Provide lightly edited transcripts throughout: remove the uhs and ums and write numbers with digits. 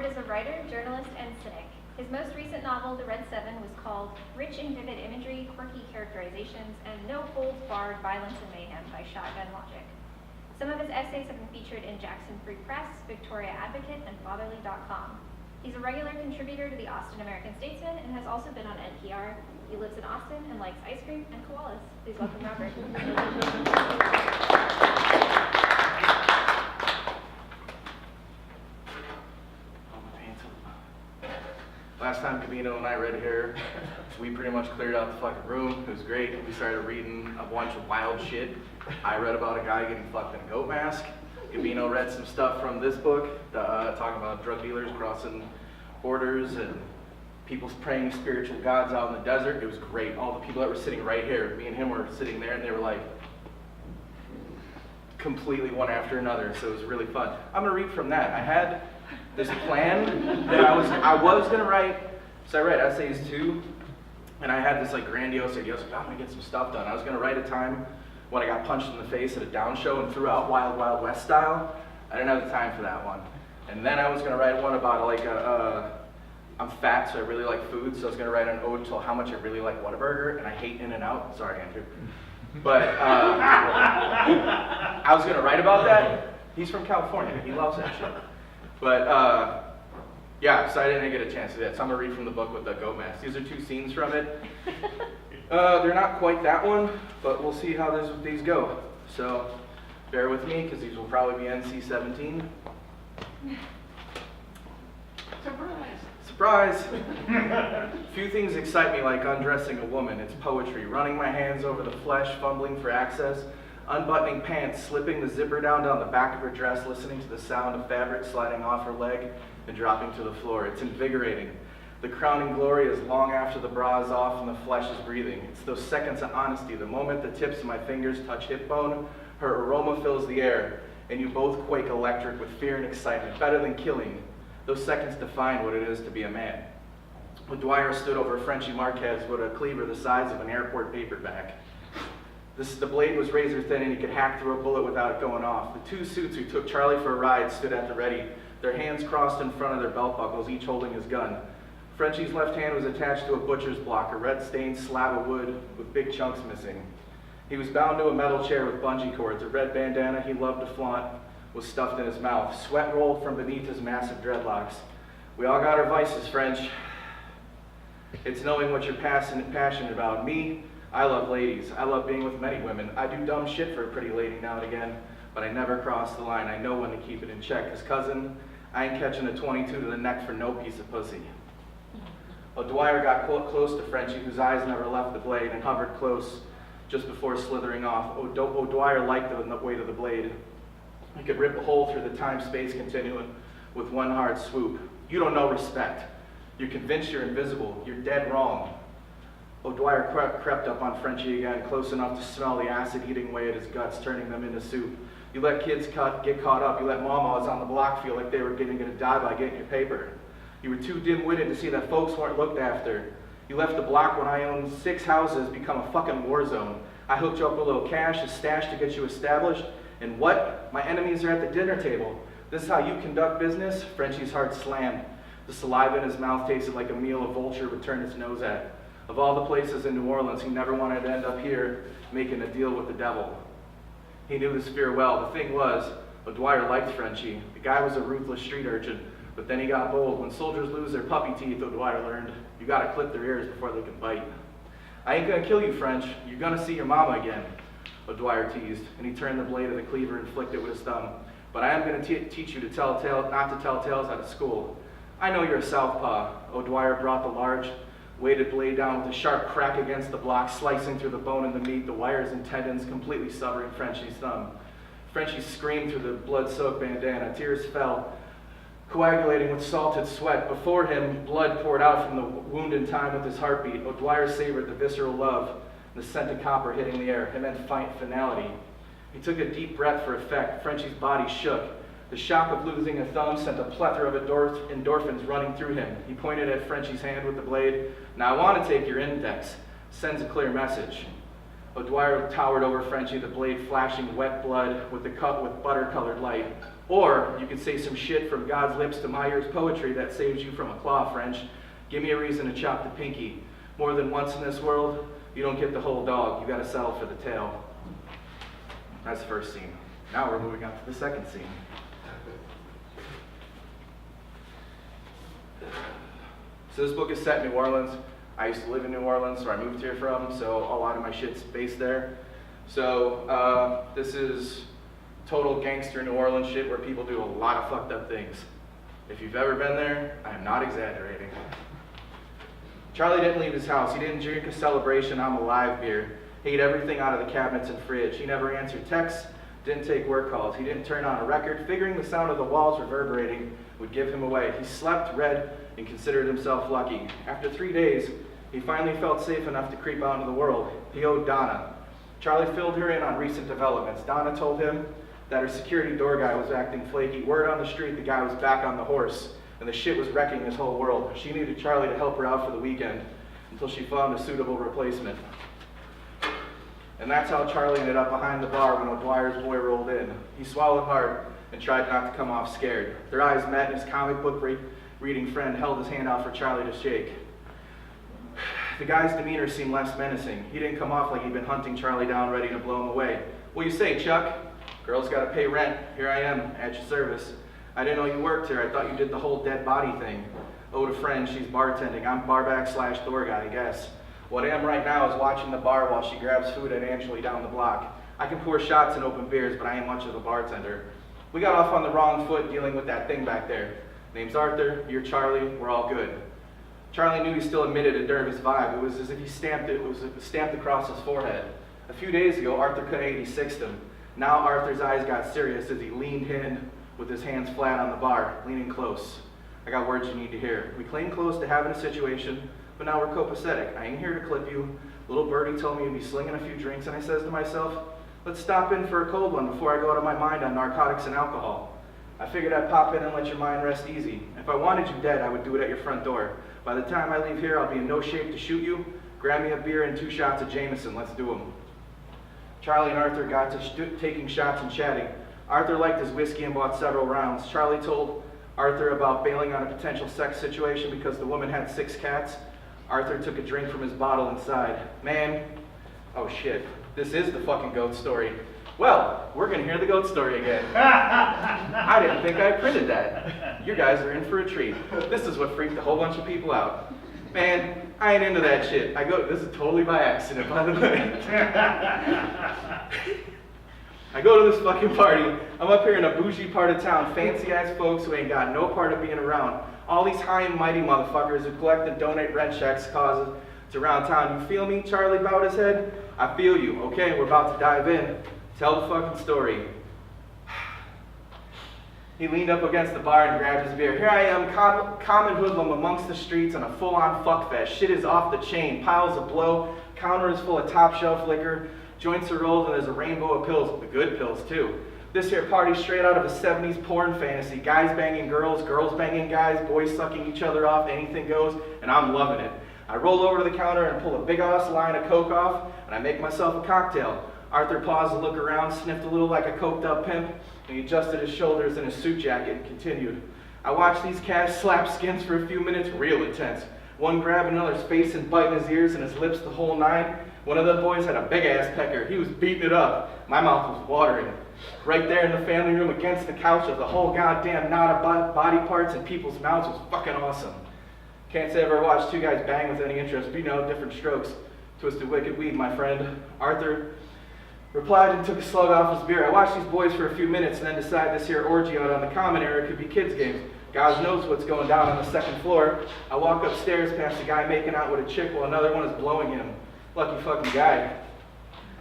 Robert is a writer, journalist, and cynic. His most recent novel, The Red Seven, was called Rich in Vivid Imagery, Quirky Characterizations, and No Holds Barred Violence and Mayhem by Shotgun Logic. Some of his essays have been featured in Jackson Free Press, Victoria Advocate, and Fatherly.com. He's a regular contributor to the Austin American Statesman and has also been on NPR. He lives in Austin and likes ice cream and koalas. Please welcome Robert. Last time Gabino and I read here, we pretty much cleared out the fucking room. It was great. We started reading a bunch of wild shit. I read about a guy getting fucked in a goat mask. Gabino read some stuff from this book, talking about drug dealers crossing borders and people praying to spiritual gods out in the desert. It was great. All the people that were sitting right here, me and him were sitting there, and they were like completely one after another. So it was really fun. I'm gonna read from that. I had this plan that I was gonna write. So I read essays too, and I had this like grandiose idea. I was like, I'm gonna get some stuff done. I was gonna write a time when I got punched in the face at a down show and threw out Wild Wild West style. I didn't have the time for that one. And then I was gonna write one about like I'm fat, so I really like food. So I was gonna write an ode to how much I really like Whataburger, and I hate In-N-Out. Sorry, Andrew. But I was gonna write about that. He's from California. He loves that shit. But yeah, so I didn't get a chance to do that. So I'm gonna read from the book with the goat mask. These are two scenes from it. They're not quite that one, but we'll see how these go. So bear with me, because these will probably be NC-17. Surprise! Few things excite me like undressing a woman. It's poetry, running my hands over the flesh, fumbling for access, unbuttoning pants, slipping the zipper down the back of her dress, listening to the sound of fabric sliding off her leg and dropping to the floor. It's invigorating. The crowning glory is long after the bra is off and the flesh is breathing. It's those seconds of honesty, the moment the tips of my fingers touch hip bone, her aroma fills the air, and you both quake electric with fear and excitement, better than killing. Those seconds define what it is to be a man. When Dwyer stood over Frenchie Marquez with a cleaver the size of an airport paperback. The blade was razor thin and you could hack through a bullet without it going off. The two suits who took Charlie for a ride stood at the ready, their hands crossed in front of their belt buckles, each holding his gun. Frenchie's left hand was attached to a butcher's block, a red-stained slab of wood with big chunks missing. He was bound to a metal chair with bungee cords. A red bandana he loved to flaunt was stuffed in his mouth. Sweat rolled from beneath his massive dreadlocks. We all got our vices, French. It's knowing what you're passionate about. Me, I love ladies. I love being with many women. I do dumb shit for a pretty lady now and again, but I never cross the line. I know when to keep it in check. His cousin, I ain't catching a 22 to the neck for no piece of pussy. O'Dwyer got close to Frenchie, whose eyes never left the blade, and hovered close just before slithering off. O'Dwyer liked the weight of the blade. He could rip a hole through the time-space continuum with one hard swoop. You don't know respect. You're convinced you're invisible. You're dead wrong. O'Dwyer crept up on Frenchie again, close enough to smell the acid eating away at his guts, turning them into soup. You let kids get caught up. You let mamas on the block feel like they were gonna die by getting your paper. You were too dim-witted to see that folks weren't looked after. You left the block when I owned 6 houses become a fucking war zone. I hooked you up with a little cash, a stash to get you established, and what? My enemies are at the dinner table. This is how you conduct business? Frenchie's heart slammed. The saliva in his mouth tasted like a meal a vulture would turn its nose at. Of all the places in New Orleans, he never wanted to end up here making a deal with the devil. He knew this fear well. The thing was, O'Dwyer liked Frenchie. The guy was a ruthless street urchin, but then he got bold. When soldiers lose their puppy teeth, O'Dwyer learned, you gotta clip their ears before they can bite. I ain't gonna kill you, French. You're gonna see your mama again, O'Dwyer teased, and he turned the blade of the cleaver and flicked it with his thumb. But I am gonna teach you to not to tell tales out of school. I know you're a southpaw. O'Dwyer brought the large, weighted blade down with a sharp crack against the block, slicing through the bone and the meat, the wires and tendons completely severing Frenchie's thumb. Frenchie screamed through the blood-soaked bandana. Tears fell, coagulating with salted sweat. Before him, blood poured out from the wound in time with his heartbeat. O'Dwyer savored the visceral love, the scented copper hitting the air. It meant finality. He took a deep breath for effect. Frenchie's body shook. The shock of losing a thumb sent a plethora of endorphins running through him. He pointed at Frenchie's hand with the blade. Now I want to take your index. Sends a clear message. O'Dwyer towered over Frenchie, the blade flashing wet blood with the cup with butter-colored light. Or you could say some shit from God's lips to my ears poetry that saves you from a claw, French. Give me a reason to chop the pinky. More than once in this world, you don't get the whole dog. You gotta settle for the tail. That's the first scene. Now we're moving on to the second scene. So this book is set in New Orleans. I used to live in New Orleans, where I moved here from, so a lot of my shit's based there. So this is total gangster New Orleans shit where people do a lot of fucked up things. If you've ever been there, I am not exaggerating. Charlie didn't leave his house. He didn't drink a Celebration I'm Alive beer. He ate everything out of the cabinets and fridge. He never answered texts, didn't take work calls. He didn't turn on a record, figuring the sound of the walls reverberating would give him away. He slept, read, and considered himself lucky. After 3 days, he finally felt safe enough to creep out into the world. He owed Donna. Charlie filled her in on recent developments. Donna told him that her security door guy was acting flaky. Word on the street, the guy was back on the horse, and the shit was wrecking his whole world. She needed Charlie to help her out for the weekend until she found a suitable replacement. And that's how Charlie ended up behind the bar when O'Dwyer's boy rolled in. He swallowed hard and tried not to come off scared. Their eyes met, and his comic book reading friend held his hand out for Charlie to shake. The guy's demeanor seemed less menacing. He didn't come off like he'd been hunting Charlie down, ready to blow him away. What do you say, Chuck? Girl's gotta pay rent. Here I am, at your service. I didn't know you worked here. I thought you did the whole dead body thing. Owed a friend, she's bartending. I'm barback / door guy, I guess. What I am right now is watching the bar while she grabs food at Angeli down the block. I can pour shots and open beers, but I ain't much of a bartender. We got off on the wrong foot dealing with that thing back there. Name's Arthur, you're Charlie, we're all good. Charlie knew he still emitted a nervous vibe. It was as if he stamped it. It was stamped across his forehead. A few days ago, Arthur could have 86'd him. Now Arthur's eyes got serious as he leaned in with his hands flat on the bar, leaning close. I got words you need to hear. We came close to having a situation, but now we're copacetic. I ain't here to clip you. Little birdie told me to be slinging a few drinks, and I says to myself, let's stop in for a cold one before I go out of my mind on narcotics and alcohol. I figured I'd pop in and let your mind rest easy. If I wanted you dead, I would do it at your front door. By the time I leave here, I'll be in no shape to shoot you. Grab me a beer and 2 shots of Jameson. Let's do them. Charlie and Arthur got to taking shots and chatting. Arthur liked his whiskey and bought several rounds. Charlie told Arthur about bailing on a potential sex situation because the woman had 6 cats. Arthur took a drink from his bottle and sighed. Man, oh shit, this is the fucking goat story. Well, we're gonna hear the goat story again. I didn't think I printed that. You guys are in for a treat. This is what freaked a whole bunch of people out. Man, I ain't into that shit. This is totally by accident, by the way. I go to this fucking party. I'm up here in a bougie part of town, fancy ass folks who ain't got no part of being around. All these high and mighty motherfuckers who collect and donate rent checks causes around town. You feel me? Charlie bowed his head. I feel you. Okay, we're about to dive in. Tell the fucking story. He leaned up against the bar and grabbed his beer. Here I am, common hoodlum amongst the streets on a full-on fuckfest. Shit is off the chain. Piles of blow. Counter is full of top-shelf liquor. Joints are rolled and there's a rainbow of pills. The good pills, too. This here party straight out of a 70s porn fantasy. Guys banging girls, girls banging guys, boys sucking each other off, anything goes, and I'm loving it. I roll over to the counter and pull a big-ass line of Coke off, and I make myself a cocktail. Arthur paused to look around, sniffed a little like a coked-up pimp, and he adjusted his shoulders in his suit jacket and continued. I watched these cats slap skins for a few minutes, real intense. One grabbing another's face and biting his ears and his lips the whole 9. One of the boys had a big-ass pecker. He was beating it up. My mouth was watering. Right there in the family room against the couch of the whole goddamn knot of body parts and people's mouths was fucking awesome. Can't say I've ever watched 2 guys bang with any interest, but you know, different strokes. Twisted wicked weed, my friend. Arthur replied and took a slug off his beer. I watched these boys for a few minutes and then decided this here orgy out on the common area could be kids' games. God knows what's going down on the 2nd floor. I walk upstairs past a guy making out with a chick while another one is blowing him. Lucky fucking guy.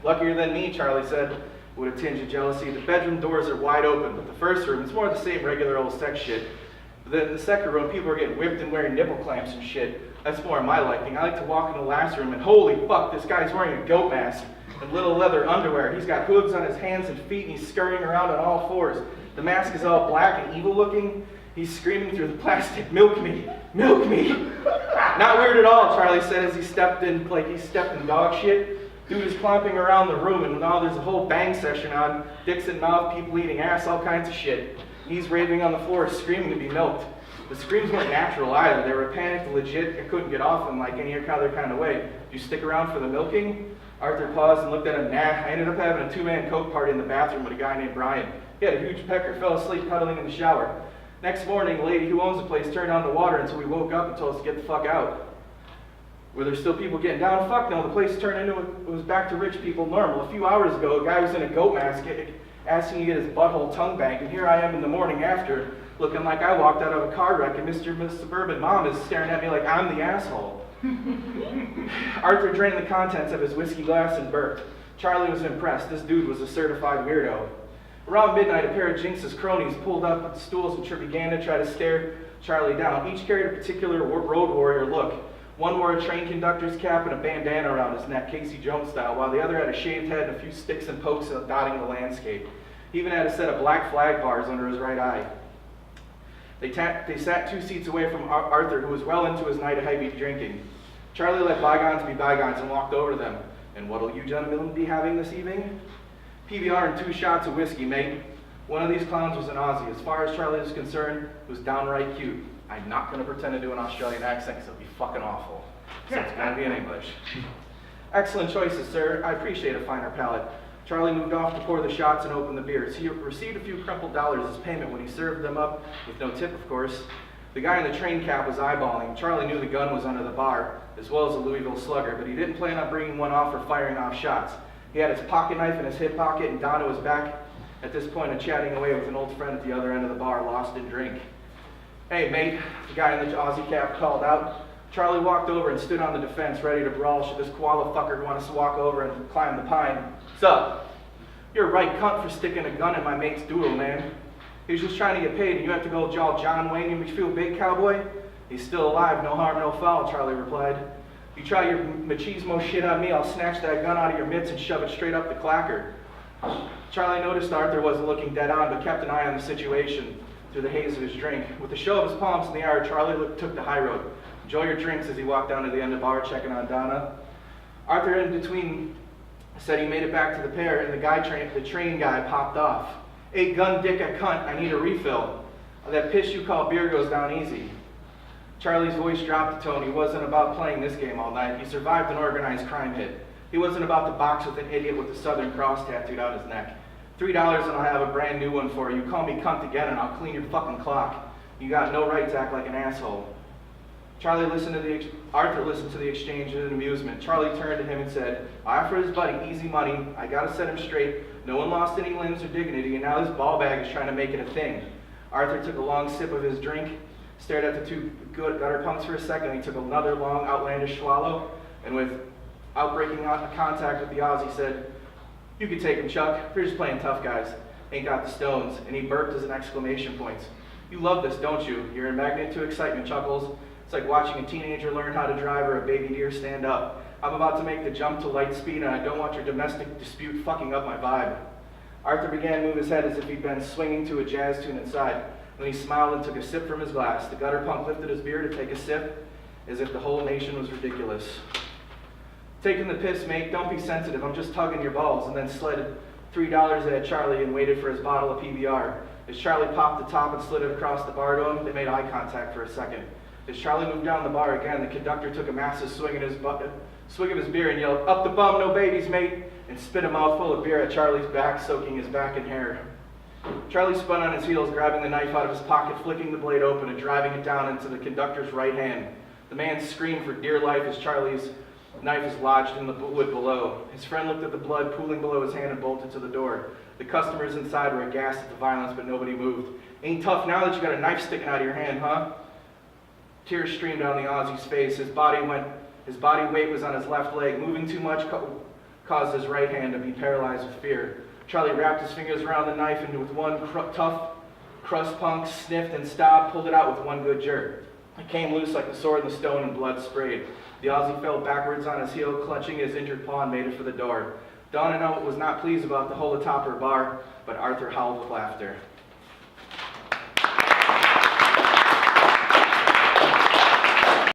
Luckier than me, Charlie said, with a tinge of jealousy. The bedroom doors are wide open, but the first room is more of the same regular old sex shit. But then in the second room, people are getting whipped and wearing nipple clamps and shit. That's more my liking. I like to walk in the last room and holy fuck, this guy's wearing a goat mask and little leather underwear. He's got hooves on his hands and feet and he's scurrying around on all 4s. The mask is all black and evil looking. He's screaming through the plastic, milk me, milk me. Not weird at all, Charlie said as he stepped in like he stepped in dog shit. Dude is clomping around the room, and now there's a whole bang session on, dicks in mouth, people eating ass, all kinds of shit. He's raving on the floor, screaming to be milked. The screams weren't natural either. They were panicked, legit. I couldn't get off him like any other kind of way. Did you stick around for the milking? Arthur paused and looked at him. Nah, I ended up having a two-man coke party in the bathroom with a guy named Brian. He had a huge pecker, fell asleep cuddling in the shower. Next morning, the lady who owns the place turned on the water until we woke up and told us to get the fuck out. Were there still people getting down? Fuck no, the place turned into it was back to rich people normal. A few hours ago, a guy was in a goat mask asking to get his butthole tongue banked, and here I am in the morning after, looking like I walked out of a car wreck, and Miss Suburban Mom is staring at me like I'm the asshole. Arthur drained the contents of his whiskey glass and burped. Charlie was impressed. This dude was a certified weirdo. Around midnight, a pair of Jinx's cronies pulled up at the stools and began to try to stare Charlie down. Each carried a particular road warrior look. One wore a train conductor's cap and a bandana around his neck, Casey Jones style, while the other had a shaved head and a few sticks and pokes dotting the landscape. He even had a set of black flag bars under his right eye. They sat 2 seats away from Arthur, who was well into his night of heavy drinking. Charlie let bygones be bygones and walked over to them. And what'll you gentlemen be having this evening? PBR and 2 shots of whiskey, mate. One of these clowns was an Aussie. As far as Charlie was concerned, it was downright cute. I'm not going to pretend to do an Australian accent because it'll be fucking awful. So it's going to be in English. Excellent choices, sir. I appreciate a finer palate. Charlie moved off to pour the shots and open the beers. He received a few crumpled dollars as payment when he served them up, with no tip, of course. The guy in the train cap was eyeballing. Charlie knew the gun was under the bar, as well as a Louisville Slugger, but he didn't plan on bringing one off or firing off shots. He had his pocket knife in his hip pocket, and Donna was back at this point and chatting away with an old friend at the other end of the bar, lost in drink. Hey, mate, the guy in the Aussie cap called out. Charlie walked over and stood on the defense, ready to brawl should this koala fucker want us to walk over and climb the pine. Sup? You're a right cunt for sticking a gun in my mate's doodle, man. He was just trying to get paid, and you have to go all John Wayne, you feel big, cowboy? He's still alive, no harm, no foul, Charlie replied. If you try your machismo shit on me, I'll snatch that gun out of your mitts and shove it straight up the clacker. Charlie noticed Arthur wasn't looking dead on, but kept an eye on the situation through the haze of his drink. With a show of his palms in the air, Charlie took the high road. Enjoy your drinks as he walked down to the end of the bar, checking on Donna. Arthur, in between, said he made it back to the pair, and the train guy popped off. Hey, gun dick a cunt, I need a refill. That piss you call beer goes down easy. Charlie's voice dropped a tone. He wasn't about playing this game all night. He survived an organized crime hit. He wasn't about to box with an idiot with the Southern Cross tattooed on his neck. $3 and I'll have a brand new one for you. Call me cunt again and I'll clean your fucking clock. You got no right to act like an asshole. Arthur listened to the exchange in amusement. Charlie turned to him and said, I offered his buddy easy money. I gotta set him straight. No one lost any limbs or dignity, and now this ball bag is trying to make it a thing. Arthur took a long sip of his drink, stared at the 2 gutter punks for a second. He took another long, outlandish swallow, and without breaking contact with the Aussie, said, You can take him, Chuck. They're just playing tough guys. Ain't got the stones. And he burped as an exclamation point. You love this, don't you? You're a magnet to excitement, Chuckles. It's like watching a teenager learn how to drive or a baby deer stand up. I'm about to make the jump to light speed, and I don't want your domestic dispute fucking up my vibe. Arthur began to move his head as if he'd been swinging to a jazz tune inside. Then he smiled and took a sip from his glass. The gutter punk lifted his beer to take a sip, as if the whole nation was ridiculous. Taking the piss, mate. Don't be sensitive. I'm just tugging your balls. And then slid $3 at Charlie and waited for his bottle of PBR. As Charlie popped the top and slid it across the bar to him, they made eye contact for a second. As Charlie moved down the bar again, the conductor took a massive swig of his beer and yelled, Up the bum, no babies, mate, and spit a mouthful of beer at Charlie's back, soaking his back in hair. Charlie spun on his heels, grabbing the knife out of his pocket, flicking the blade open and driving it down into the conductor's right hand. The man screamed for dear life as Charlie's knife is lodged in the wood below. His friend looked at the blood pooling below his hand and bolted to the door. The customers inside were aghast at the violence, but nobody moved. Ain't tough now that you got a knife sticking out of your hand, huh? Tears streamed down the Aussie's face. His body weight was on his left leg. Moving too much caused his right hand to be paralyzed with fear. Charlie wrapped his fingers around the knife and with one tough crust punk, sniffed and stopped, pulled it out with one good jerk. It came loose like the sword in the stone and blood sprayed. The Aussie fell backwards on his heel, clutching his injured paw and made it for the door. Donna was not pleased about the whole atop her bar, but Arthur howled with laughter.